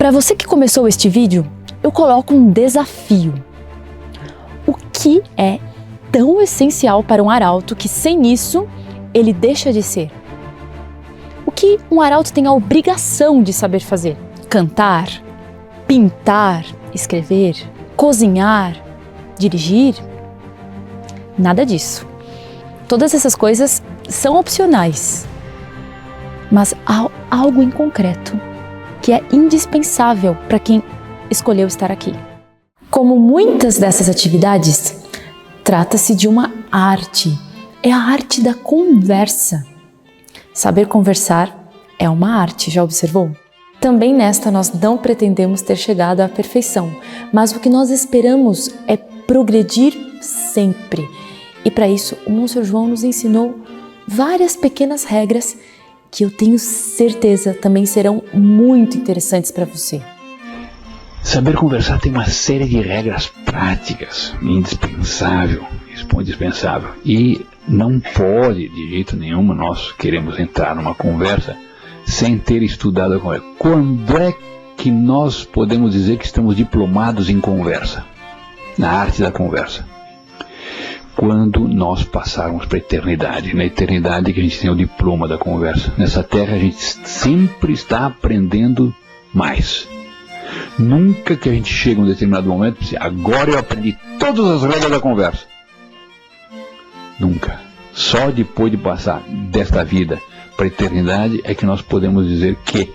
Para você que começou este vídeo, eu coloco um desafio. O que é tão essencial para um arauto que sem isso ele deixa de ser? O que um arauto tem a obrigação de saber fazer? Cantar, pintar, escrever, cozinhar, dirigir? Nada disso. Todas essas coisas são opcionais, mas há algo em concreto que é indispensável para quem escolheu estar aqui. Como muitas dessas atividades, trata-se de uma arte. É a arte da conversa. Saber conversar é uma arte, já observou? Também nesta nós não pretendemos ter chegado à perfeição, mas o que nós esperamos é progredir sempre. E para isso, o Monsenhor João nos ensinou várias pequenas regras que eu tenho certeza também serão muito interessantes para você. Saber conversar tem uma série de regras práticas, indispensável, e não pode, de jeito nenhum, nós queremos entrar numa conversa sem ter estudado a conversa. Quando é que nós podemos dizer que estamos diplomados em conversa, na arte da conversa? Quando nós passarmos para a eternidade. Na eternidade que a gente tem o diploma da conversa. Nessa terra a gente sempre está aprendendo mais. Nunca que a gente chega em um determinado momento e diz, agora eu aprendi todas as regras da conversa. Nunca. Só depois de passar desta vida para a eternidade é que nós podemos dizer que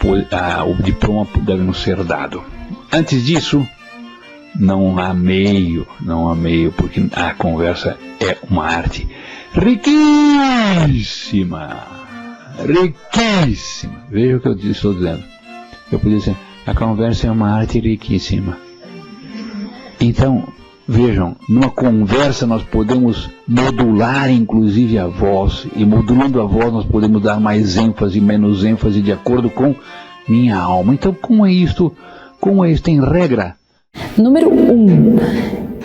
o diploma deve nos ser dado. Antes disso, não há meio, porque a conversa é uma arte riquíssima. Veja o que eu estou dizendo. Eu podia dizer, a conversa é uma arte riquíssima. Então, vejam, numa conversa nós podemos modular inclusive a voz, e modulando a voz nós podemos dar mais ênfase, menos ênfase, de acordo com minha alma. Então, como é isto? Tem regra? Número 1.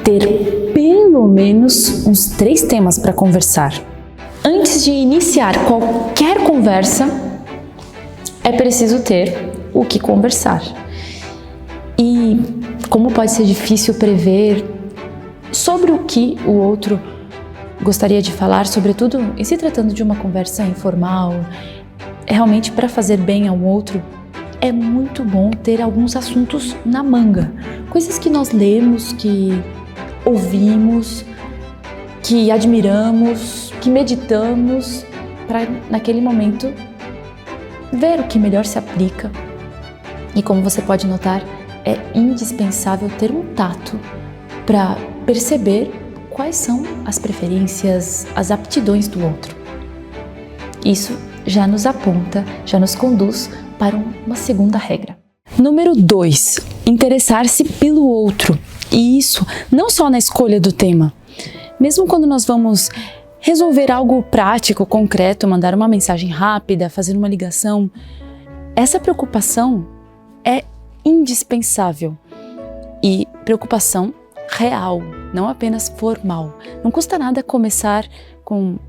Ter pelo menos uns 3 temas para conversar. Antes de iniciar qualquer conversa, é preciso ter o que conversar. E como pode ser difícil prever sobre o que o outro gostaria de falar, sobretudo em se tratando de uma conversa informal, realmente para fazer bem ao outro, é muito bom ter alguns assuntos na manga. Coisas que nós lemos, que ouvimos, que admiramos, que meditamos, para naquele momento ver o que melhor se aplica. E como você pode notar, é indispensável ter um tato para perceber quais são as preferências, as aptidões do outro. Isso já nos aponta, já nos conduz para uma segunda regra. Número 2. Interessar-se pelo outro. E isso não só na escolha do tema. Mesmo quando nós vamos resolver algo prático, concreto, mandar uma mensagem rápida, fazer uma ligação, essa preocupação é indispensável. E preocupação real, não apenas formal. Não custa nada começar com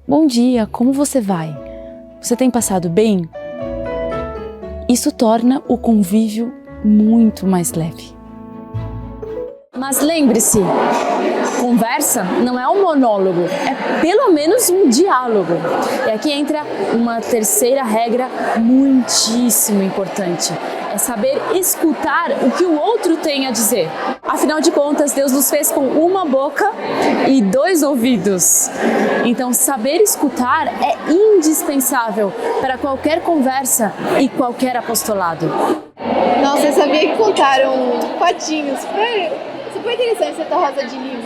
bom dia, como você vai? Você tem passado bem? Isso torna o convívio muito mais leve. Mas lembre-se, conversa não é um monólogo, é pelo menos um diálogo. E aqui entra uma terceira regra muitíssimo importante. É saber escutar o que o outro tem a dizer. Afinal de contas, Deus nos fez com uma boca e 2 ouvidos. Então, saber escutar é indispensável para qualquer conversa e qualquer apostolado. Nossa, eu sabia que contaram fatinhos super interessante, Santa Rosa de Lima.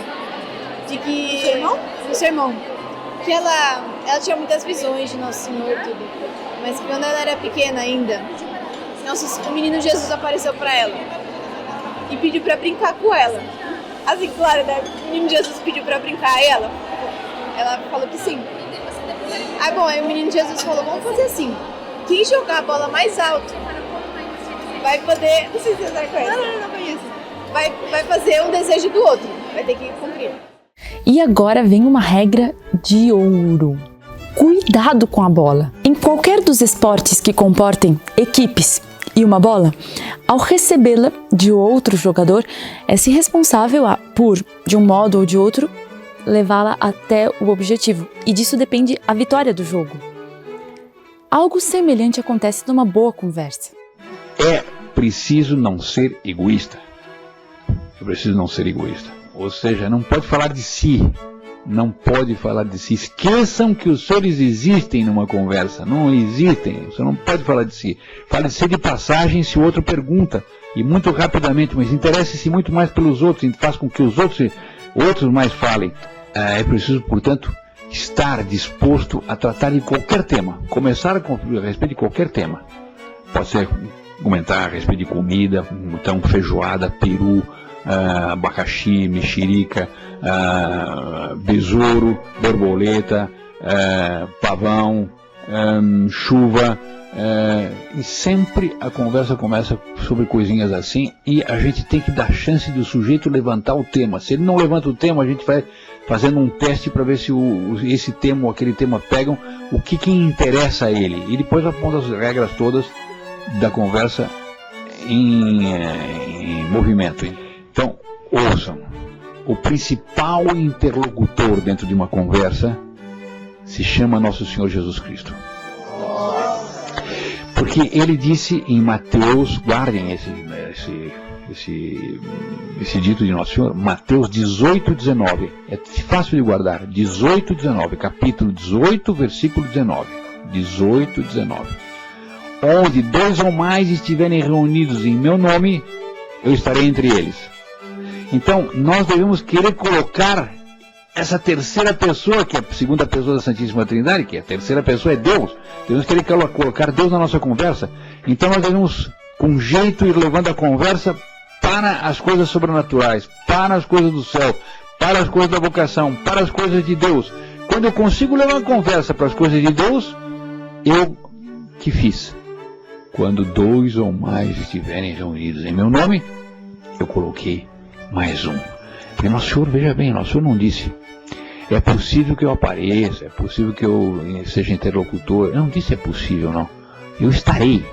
De que... O sermão? Que ela tinha muitas visões de Nosso Senhor e tudo. Mas quando ela era pequena ainda, o menino Jesus apareceu pra ela e pediu pra brincar com ela. Assim, claro, né? O menino Jesus pediu pra brincar a ela. Ela falou que sim. Aí o menino Jesus falou, vamos fazer assim. Quem jogar a bola mais alto vai poder... Não sei se você sabe qual é. Não conheço. Vai fazer um desejo do outro. Vai ter que cumprir. E agora vem uma regra de ouro. Cuidado com a bola. Em qualquer dos esportes que comportem equipes e uma bola, ao recebê-la de outro jogador, é-se responsável por, de um modo ou de outro, levá-la até o objetivo, e disso depende a vitória do jogo. Algo semelhante acontece numa boa conversa. É preciso não ser egoísta. É preciso não ser egoísta. Ou seja, não pode falar de si. Não pode falar de si. Esqueçam que os seres existem numa conversa. Não existem. Você não pode falar de si. Fale de si de passagem se o outro pergunta. E muito rapidamente, mas interesse-se muito mais pelos outros. E faz com que os outros mais falem. É preciso, portanto, estar disposto a tratar de qualquer tema. Começar a respeito de qualquer tema. Pode ser comentar a respeito de comida, então feijoada, peru, abacaxi, mexerica, besouro, borboleta, pavão, chuva, e sempre a conversa começa sobre coisinhas assim, e a gente tem que dar chance do sujeito levantar o tema. Se ele não levanta o tema, a gente vai fazendo um teste para ver se esse tema ou aquele tema pegam o que interessa a ele, e depois aponta as regras todas da conversa em movimento. Então, ouçam, o principal interlocutor dentro de uma conversa se chama Nosso Senhor Jesus Cristo. Porque ele disse em Mateus, guardem esse dito de Nosso Senhor, Mateus 18, 19, é fácil de guardar, 18, 19, capítulo 18, versículo 19, 18, 19. Onde 2 ou mais estiverem reunidos em meu nome, eu estarei entre eles. Então, nós devemos querer colocar essa terceira pessoa, que é a segunda pessoa da Santíssima Trindade, que a terceira pessoa é Deus. Devemos querer colocar Deus na nossa conversa. Então nós devemos, com jeito, ir levando a conversa para as coisas sobrenaturais, para as coisas do céu, para as coisas da vocação, para as coisas de Deus. Quando eu consigo levar a conversa para as coisas de Deus, eu que fiz? Quando 2 ou mais estiverem reunidos em meu nome, eu coloquei mais um. Porque Nosso Senhor, veja bem, Nosso Senhor não disse: é possível que eu apareça, é possível que eu seja interlocutor. Eu não disse é possível, não. Eu estarei.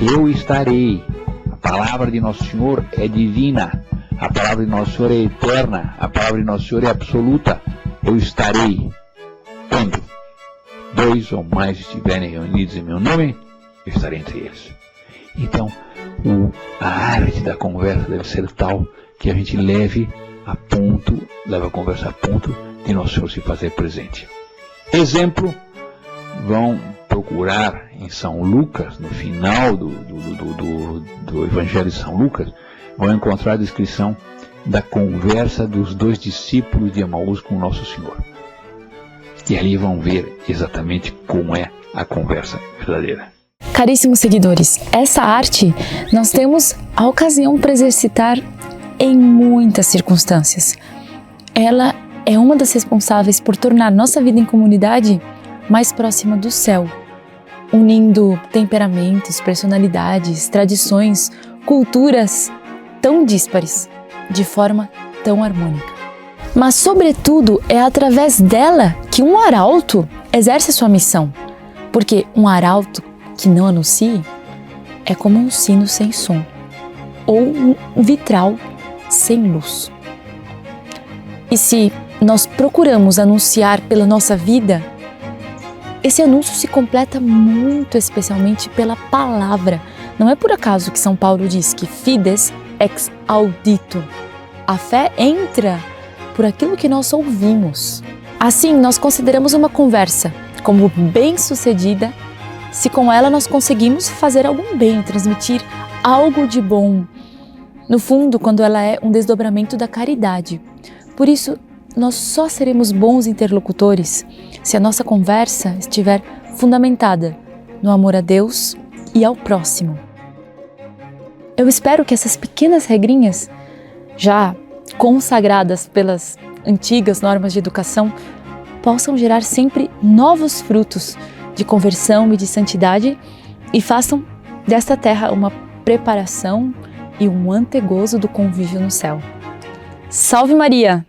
Eu estarei. A palavra de Nosso Senhor é divina. A palavra de Nosso Senhor é eterna. A palavra de Nosso Senhor é absoluta. Eu estarei. Quando 2 ou mais estiverem reunidos em meu nome, eu estarei entre eles. Então, a arte da conversa deve ser tal que a gente leve a conversa a ponto de Nosso Senhor se fazer presente. Exemplo, vão procurar em São Lucas, no final do Evangelho de São Lucas, vão encontrar a descrição da conversa dos 2 discípulos de Emaús com Nosso Senhor. E ali vão ver exatamente como é a conversa verdadeira. Caríssimos seguidores, essa arte nós temos a ocasião para exercitar em muitas circunstâncias. Ela é uma das responsáveis por tornar nossa vida em comunidade mais próxima do céu, unindo temperamentos, personalidades, tradições, culturas tão díspares, de forma tão harmônica. Mas, sobretudo, é através dela que um arauto exerce sua missão, porque um arauto que não anuncie é como um sino sem som, ou um vitral sem luz. E se nós procuramos anunciar pela nossa vida, esse anúncio se completa muito especialmente pela palavra. Não é por acaso que São Paulo diz que fides ex audito. A fé entra por aquilo que nós ouvimos. Assim, nós consideramos uma conversa como bem-sucedida se com ela nós conseguimos fazer algum bem, transmitir algo de bom. No fundo, quando ela é um desdobramento da caridade. Por isso, nós só seremos bons interlocutores se a nossa conversa estiver fundamentada no amor a Deus e ao próximo. Eu espero que essas pequenas regrinhas, já consagradas pelas antigas normas de educação, possam gerar sempre novos frutos de conversão e de santidade e façam desta terra uma preparação e um antegozo do convívio no céu. Salve Maria!